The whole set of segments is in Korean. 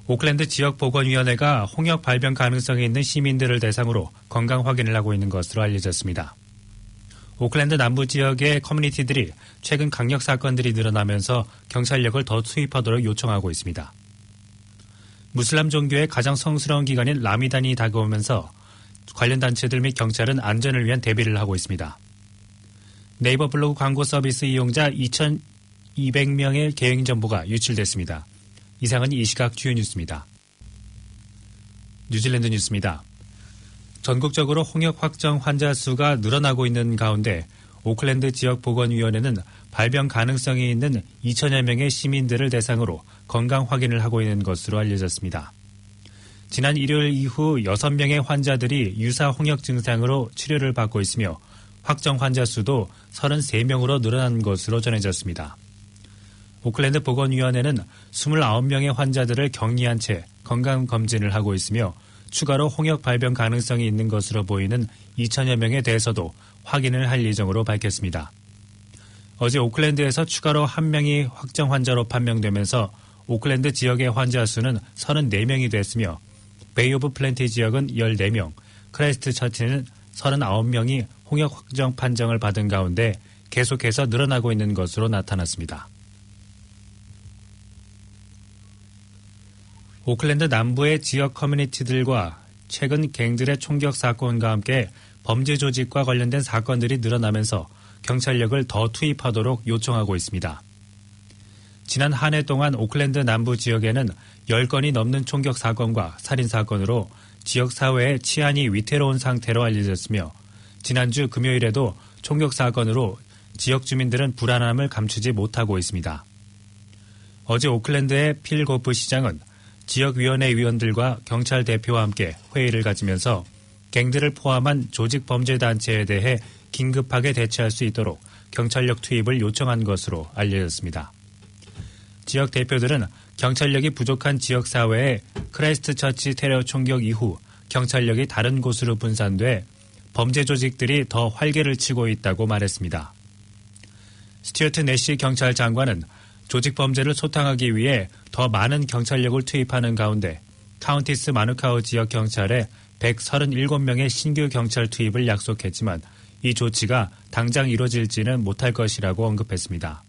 오클랜드 지역보건위원회가 홍역 발병 가능성이 있는 시민들을 대상으로 건강 확인을 하고 있는 것으로 알려졌습니다. 오클랜드 남부 지역의 커뮤니티들이 최근 강력 사건들이 늘어나면서 경찰력을 더 투입하도록 요청하고 있습니다. 무슬람 종교의 가장 성스러운 기간인 라미단이 다가오면서 관련 단체들 및 경찰은 안전을 위한 대비를 하고 있습니다. 네이버 블로그 광고 서비스 이용자 2,200명의 개인 정보가 유출됐습니다. 이상은 이 시각 주요 뉴스입니다. 뉴질랜드 뉴스입니다. 전국적으로 홍역 확정 환자 수가 늘어나고 있는 가운데 오클랜드 지역보건위원회는 발병 가능성이 있는 2천여 명의 시민들을 대상으로 건강 확인을 하고 있는 것으로 알려졌습니다. 지난 일요일 이후 6명의 환자들이 유사 홍역 증상으로 치료를 받고 있으며 확정 환자 수도 33명으로 늘어난 것으로 전해졌습니다. 오클랜드 보건위원회는 29명의 환자들을 격리한 채 건강검진을 하고 있으며 추가로 홍역 발병 가능성이 있는 것으로 보이는 2천여 명에 대해서도 확인을 할 예정으로 밝혔습니다. 어제 오클랜드에서 추가로 1명이 확정 환자로 판명되면서 오클랜드 지역의 환자 수는 34명이 됐으며 베이 오브 플랜티 지역은 14명, 크라이스트 처치는 39명이 홍역 확정 판정을 받은 가운데 계속해서 늘어나고 있는 것으로 나타났습니다. 오클랜드 남부의 지역 커뮤니티들과 최근 갱들의 총격 사건과 함께 범죄 조직과 관련된 사건들이 늘어나면서 경찰력을 더 투입하도록 요청하고 있습니다. 지난 한 해 동안 오클랜드 남부 지역에는 10건이 넘는 총격 사건과 살인 사건으로 지역 사회의 치안이 위태로운 상태로 알려졌으며 지난주 금요일에도 총격 사건으로 지역 주민들은 불안함을 감추지 못하고 있습니다. 어제 오클랜드의 필 고프 시장은 지역위원회 위원들과 경찰 대표와 함께 회의를 가지면서 갱들을 포함한 조직 범죄단체에 대해 긴급하게 대처할 수 있도록 경찰력 투입을 요청한 것으로 알려졌습니다. 지역 대표들은 경찰력이 부족한 지역사회에 크라이스트 처치 테러 총격 이후 경찰력이 다른 곳으로 분산돼 범죄 조직들이 더 활개를 치고 있다고 말했습니다. 스튜어트 내시 경찰 장관은 조직 범죄를 소탕하기 위해 더 많은 경찰력을 투입하는 가운데 카운티스 마누카우 지역 경찰에 137명의 신규 경찰 투입을 약속했지만 이 조치가 당장 이루어질지는 못할 것이라고 언급했습니다.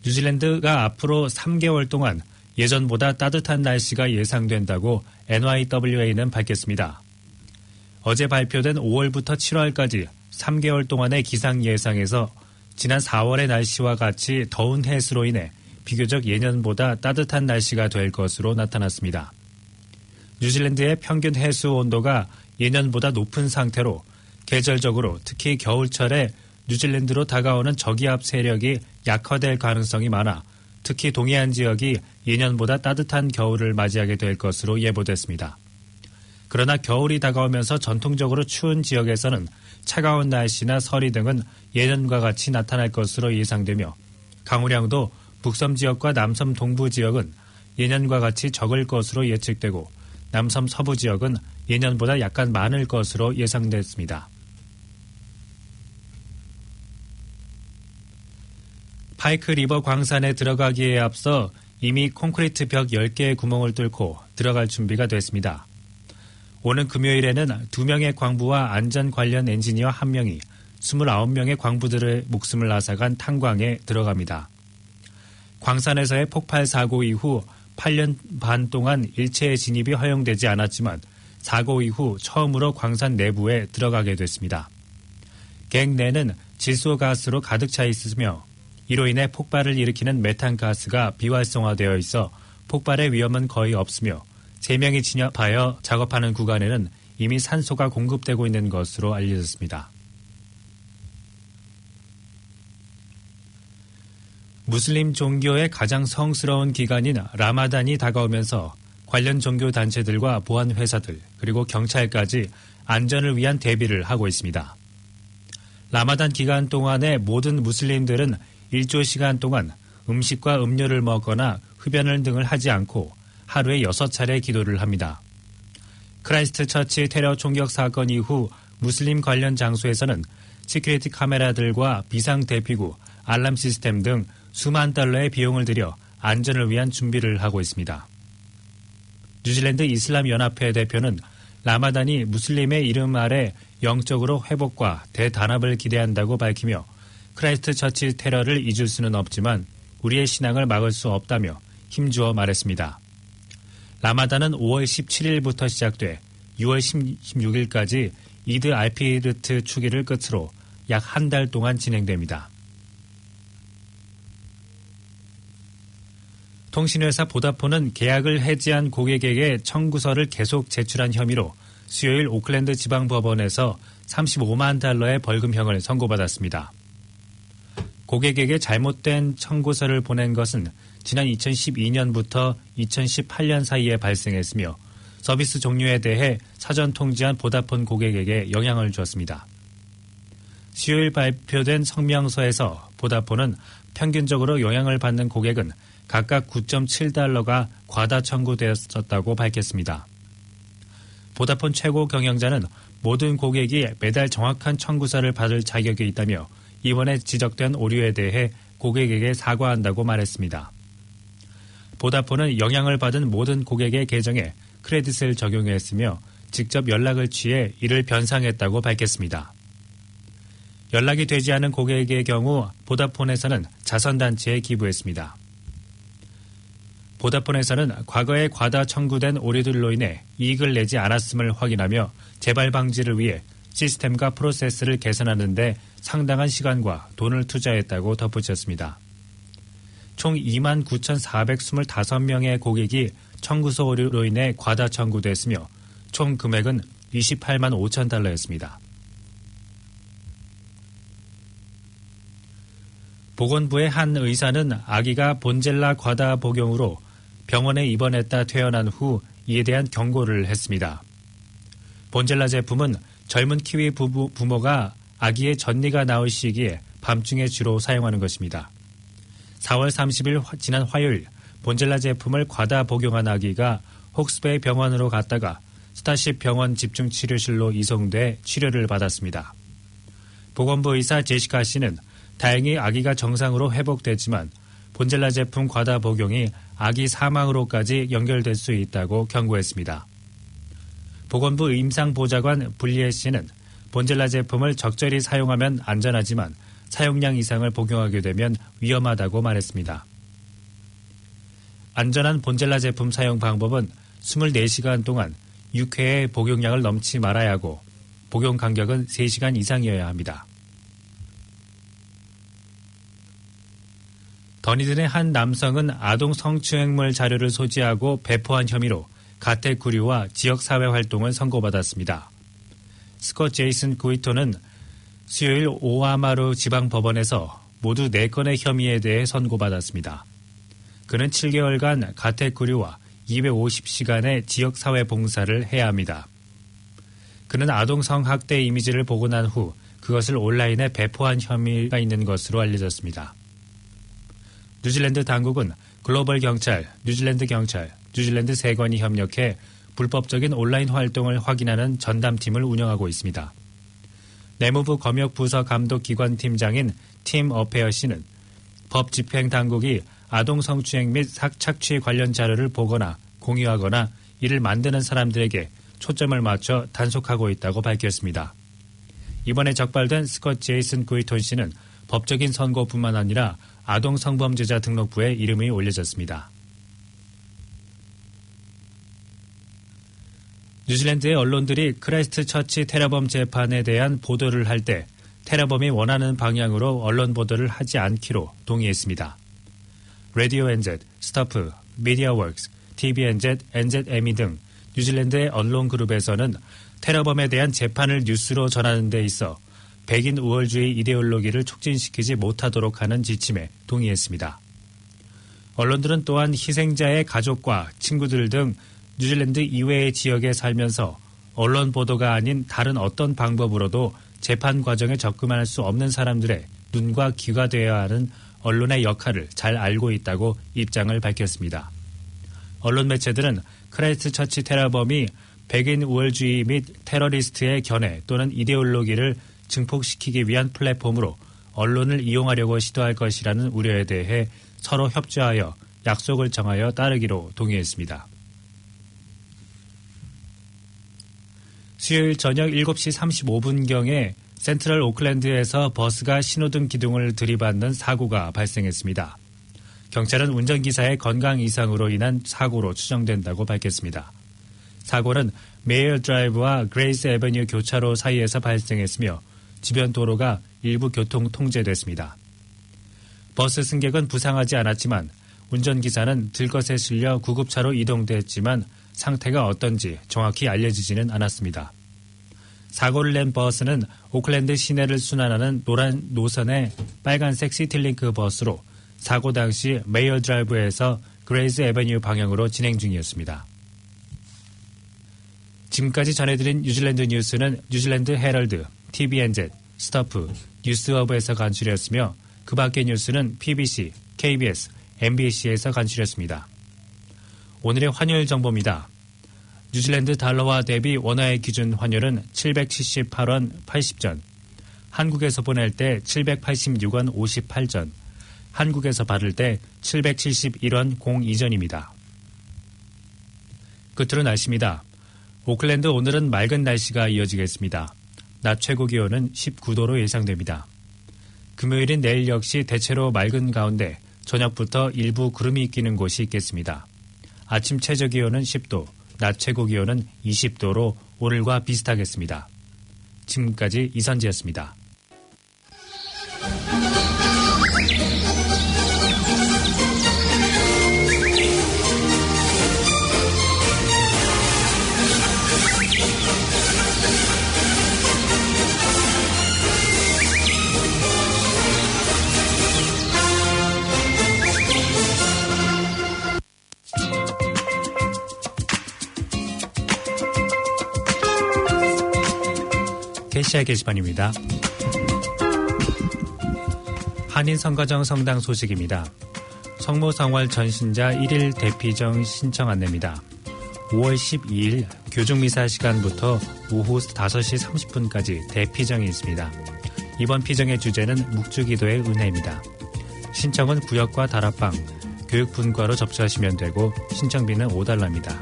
뉴질랜드가 앞으로 3개월 동안 예전보다 따뜻한 날씨가 예상된다고 NYWA는 밝혔습니다. 어제 발표된 5월부터 7월까지 3개월 동안의 기상 예상에서 지난 4월의 날씨와 같이 더운 해수로 인해 비교적 예년보다 따뜻한 날씨가 될 것으로 나타났습니다. 뉴질랜드의 평균 해수 온도가 예년보다 높은 상태로 계절적으로 특히 겨울철에 뉴질랜드로 다가오는 저기압 세력이 약화될 가능성이 많아 특히 동해안 지역이 예년보다 따뜻한 겨울을 맞이하게 될 것으로 예보됐습니다. 그러나 겨울이 다가오면서 전통적으로 추운 지역에서는 차가운 날씨나 서리 등은 예년과 같이 나타날 것으로 예상되며 강우량도 북섬 지역과 남섬 동부 지역은 예년과 같이 적을 것으로 예측되고 남섬 서부 지역은 예년보다 약간 많을 것으로 예상됐습니다. 파이크 리버 광산에 들어가기에 앞서 이미 콘크리트 벽 10개의 구멍을 뚫고 들어갈 준비가 됐습니다. 오는 금요일에는 2명의 광부와 안전 관련 엔지니어 1명이 29명의 광부들의 목숨을 앗아간 탄광에 들어갑니다. 광산에서의 폭발 사고 이후 8년 반 동안 일체의 진입이 허용되지 않았지만 사고 이후 처음으로 광산 내부에 들어가게 됐습니다. 갱 내는 질소가스로 가득 차 있으며 이로 인해 폭발을 일으키는 메탄가스가 비활성화되어 있어 폭발의 위험은 거의 없으며 3명이 진압하여 작업하는 구간에는 이미 산소가 공급되고 있는 것으로 알려졌습니다. 무슬림 종교의 가장 성스러운 기간인 라마단이 다가오면서 관련 종교 단체들과 보안 회사들 그리고 경찰까지 안전을 위한 대비를 하고 있습니다. 라마단 기간 동안에 모든 무슬림들은 일조 시간 동안 음식과 음료를 먹거나 흡연을 등을 하지 않고 하루에 6차례 기도를 합니다. 크라이스트 처치 테러 총격 사건 이후 무슬림 관련 장소에서는 시큐리티 카메라들과 비상 대피구, 알람 시스템 등 수만 달러의 비용을 들여 안전을 위한 준비를 하고 있습니다. 뉴질랜드 이슬람연합회 대표는 라마단이 무슬림의 이름 아래 영적으로 회복과 대단합을 기대한다고 밝히며 크라이스트 처치 테러를 잊을 수는 없지만 우리의 신앙을 막을 수 없다며 힘주어 말했습니다. 라마단은 5월 17일부터 시작돼 6월 16일까지 이드 알피르트 추기를 끝으로 약 한 달 동안 진행됩니다. 통신회사 보다폰은 계약을 해지한 고객에게 청구서를 계속 제출한 혐의로 수요일 오클랜드 지방법원에서 35만 달러의 벌금형을 선고받았습니다. 고객에게 잘못된 청구서를 보낸 것은 지난 2012년부터 2018년 사이에 발생했으며 서비스 종료에 대해 사전 통지한 보다폰 고객에게 영향을 주었습니다. 수요일 발표된 성명서에서 보다폰은 평균적으로 영향을 받는 고객은 각각 9.7달러가 과다 청구되었다고 밝혔습니다. 보다폰 최고 경영자는 모든 고객이 매달 정확한 청구서를 받을 자격이 있다며 이번에 지적된 오류에 대해 고객에게 사과한다고 말했습니다. 보다폰은 영향을 받은 모든 고객의 계정에 크레딧을 적용했으며 직접 연락을 취해 이를 변상했다고 밝혔습니다. 연락이 되지 않은 고객의 경우 보다폰에서는 자선단체에 기부했습니다. 보다폰에서는 과거에 과다 청구된 오류들로 인해 이익을 내지 않았음을 확인하며 재발 방지를 위해 시스템과 프로세스를 개선하는 데 상당한 시간과 돈을 투자했다고 덧붙였습니다. 총 29,425명의 고객이 청구서 오류로 인해 과다 청구됐으며 총 금액은 28만 5천 달러였습니다. 보건부의 한 의사는 아기가 본젤라 과다 복용으로 병원에 입원했다 퇴원한 후 이에 대한 경고를 했습니다. 본젤라 제품은 젊은 키위 부모가 아기의 전니가 나올 시기에 밤중에 주로 사용하는 것입니다. 4월 30일 지난 화요일 본젤라 제품을 과다 복용한 아기가 혹스베이 병원으로 갔다가 스타쉽 병원 집중치료실로 이송돼 치료를 받았습니다. 보건부 의사 제시카 씨는 다행히 아기가 정상으로 회복됐지만 본젤라 제품 과다 복용이 아기 사망으로까지 연결될 수 있다고 경고했습니다. 보건부 임상보좌관 불리에 씨는 본젤라 제품을 적절히 사용하면 안전하지만 사용량 이상을 복용하게 되면 위험하다고 말했습니다. 안전한 본젤라 제품 사용 방법은 24시간 동안 6회의 복용량을 넘지 말아야 하고 복용 간격은 3시간 이상이어야 합니다. 더니든의 한 남성은 아동 성추행물 자료를 소지하고 배포한 혐의로 가택구류와 지역사회 활동을 선고받았습니다. 스콧 제이슨 구이토는 수요일 오아마루 지방법원에서 모두 4건의 혐의에 대해 선고받았습니다. 그는 7개월간 가택구류와 250시간의 지역사회 봉사를 해야 합니다. 그는 아동 성학대 이미지를 보고 난 후 그것을 온라인에 배포한 혐의가 있는 것으로 알려졌습니다. 뉴질랜드 당국은 글로벌 경찰, 뉴질랜드 경찰, 뉴질랜드 세관이 협력해 불법적인 온라인 활동을 확인하는 전담팀을 운영하고 있습니다. 내무부 검역부서 감독기관팀장인 팀 어페어 씨는 법 집행 당국이 아동 성추행 및 착취 관련 자료를 보거나 공유하거나 이를 만드는 사람들에게 초점을 맞춰 단속하고 있다고 밝혔습니다. 이번에 적발된 스콧 제이슨 구이톤 씨는 법적인 선고뿐만 아니라 아동 성범죄자 등록부에 이름이 올려졌습니다. 뉴질랜드의 언론들이 크라이스트 처치 테러범 재판에 대한 보도를 할 때 테러범이 원하는 방향으로 언론 보도를 하지 않기로 동의했습니다. 라디오 NZ, 스타프, 미디어웍스, TV NZ, NZME 등 뉴질랜드의 언론 그룹에서는 테러범에 대한 재판을 뉴스로 전하는 데 있어 백인 우월주의 이데올로기를 촉진시키지 못하도록 하는 지침에 동의했습니다. 언론들은 또한 희생자의 가족과 친구들 등 뉴질랜드 이외의 지역에 살면서 언론 보도가 아닌 다른 어떤 방법으로도 재판 과정에 접근할 수 없는 사람들의 눈과 귀가 되어야 하는 언론의 역할을 잘 알고 있다고 입장을 밝혔습니다. 언론 매체들은 크라이스트 처치 테러범이 백인 우월주의 및 테러리스트의 견해 또는 이데올로기를 증폭시키기 위한 플랫폼으로 언론을 이용하려고 시도할 것이라는 우려에 대해 서로 협조하여 약속을 정하여 따르기로 동의했습니다. 수요일 저녁 7시 35분경에 센트럴 오클랜드에서 버스가 신호등 기둥을 들이받는 사고가 발생했습니다. 경찰은 운전기사의 건강 이상으로 인한 사고로 추정된다고 밝혔습니다. 사고는 메이어 드라이브와 그레이스 애버뉴 교차로 사이에서 발생했으며 주변 도로가 일부 교통 통제됐습니다. 버스 승객은 부상하지 않았지만 운전기사는 들것에 실려 구급차로 이동됐지만 상태가 어떤지 정확히 알려지지는 않았습니다. 사고를 낸 버스는 오클랜드 시내를 순환하는 노란 노선의 빨간색 시티링크 버스로 사고 당시 메이어 드라이브에서 그레이스 애버뉴 방향으로 진행 중이었습니다. 지금까지 전해드린 뉴질랜드 뉴스는 뉴질랜드 헤럴드, TVNZ, 스터프, 뉴스허브에서 간추렸으며 그 밖의 뉴스는 PBC, KBS, MBC에서 간추렸습니다. 오늘의 환율 정보입니다. 뉴질랜드 달러화 대비 원화의 기준 환율은 778원 80전, 한국에서 보낼 때 786원 58전, 한국에서 받을 때 771원 02전입니다. 끝으로 날씨입니다. 오클랜드 오늘은 맑은 날씨가 이어지겠습니다. 낮 최고 기온은 19도로 예상됩니다. 금요일인 내일 역시 대체로 맑은 가운데 저녁부터 일부 구름이 끼는 곳이 있겠습니다. 아침 최저 기온은 10도, 낮 최고 기온은 20도로 오늘과 비슷하겠습니다. 지금까지 이선지였습니다. 캐시아 게시판입니다. 한인성가정 성당 소식입니다. 성모성월 전신자 1일 대피정 신청 안내입니다. 5월 12일 교중미사 시간부터 오후 5시 30분까지 대피정이 있습니다. 이번 피정의 주제는 묵주기도의 은혜입니다. 신청은 구역과 다락방, 교육분과로 접수하시면 되고 신청비는 $5입니다.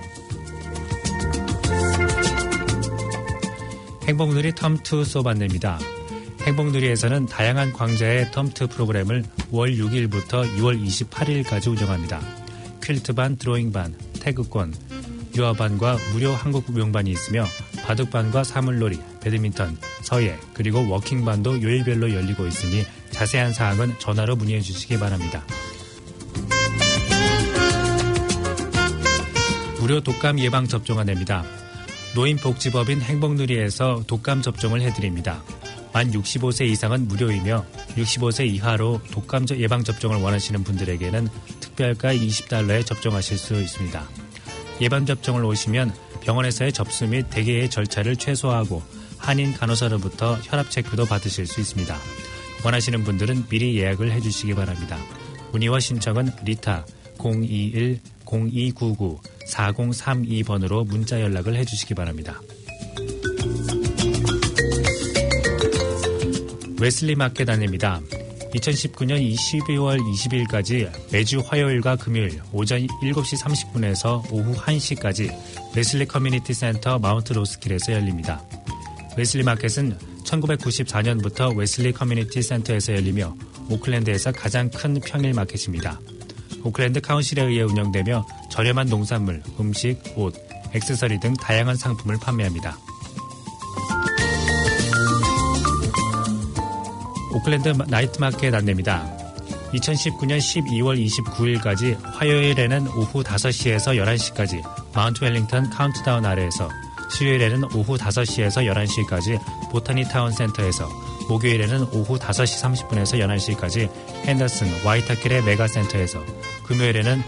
행복누리 텀2 수업 안내입니다. 행복누리에서는 다양한 광자의 텀2 프로그램을 5월 6일부터 6월 28일까지 운영합니다. 퀼트반, 드로잉반, 태극권, 유아반과 무료 한국 무용반이 있으며 바둑반과 사물놀이, 배드민턴, 서예, 그리고 워킹반도 요일별로 열리고 있으니 자세한 사항은 전화로 문의해 주시기 바랍니다. 무료 독감 예방 접종 안내입니다. 노인복지법인 행복누리에서 독감 접종을 해드립니다. 만 65세 이상은 무료이며 65세 이하로 독감 예방접종을 원하시는 분들에게는 특별가 $20에 접종하실 수 있습니다. 예방접종을 오시면 병원에서의 접수 및 대기의 절차를 최소화하고 한인 간호사로부터 혈압체크도 받으실 수 있습니다. 원하시는 분들은 미리 예약을 해주시기 바랍니다. 문의와 신청은 리타 021-0299-4032번으로 문자 연락을 해주시기 바랍니다. 웨슬리 마켓 안내입니다. 2019년 12월 20일까지 매주 화요일과 금요일 오전 7시 30분에서 오후 1시까지 웨슬리 커뮤니티 센터 마운트 로스킬에서 열립니다. 웨슬리 마켓은 1994년부터 웨슬리 커뮤니티 센터에서 열리며 오클랜드에서 가장 큰 평일 마켓입니다. 오클랜드 카운실에 의해 운영되며 저렴한 농산물, 음식, 옷, 액세서리 등 다양한 상품을 판매합니다. 오클랜드 나이트 마켓 안내입니다. 2019년 12월 29일까지 화요일에는 오후 5시에서 11시까지 마운트 웰링턴 카운트다운 아래에서, 수요일에는 오후 5시에서 11시까지 보타니 타운 센터에서, 목요일에는 오후 5시 30분에서 11시까지 핸더슨 와이타킬의 메가센터에서, 금요일에는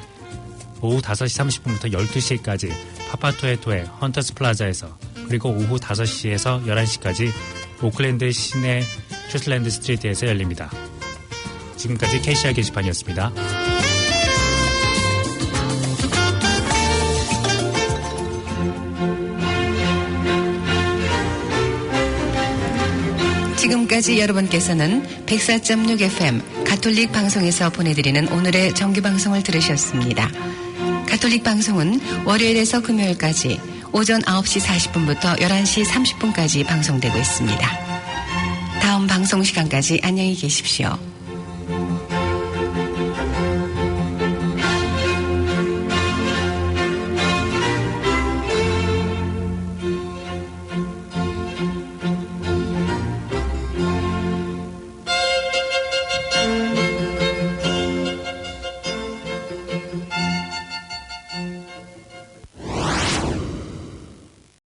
오후 5시 30분부터 12시까지 파파토에토의 헌터스 플라자에서, 그리고 오후 5시에서 11시까지 오클랜드 시내 트루슬랜드 스트리트에서 열립니다. 지금까지 KCR 게시판이었습니다. 지금까지 여러분께서는 104.6 FM 가톨릭 방송에서 보내드리는 오늘의 정규방송을 들으셨습니다. 가톨릭 방송은 월요일에서 금요일까지 오전 9시 40분부터 11시 30분까지 방송되고 있습니다. 다음 방송 시간까지 안녕히 계십시오.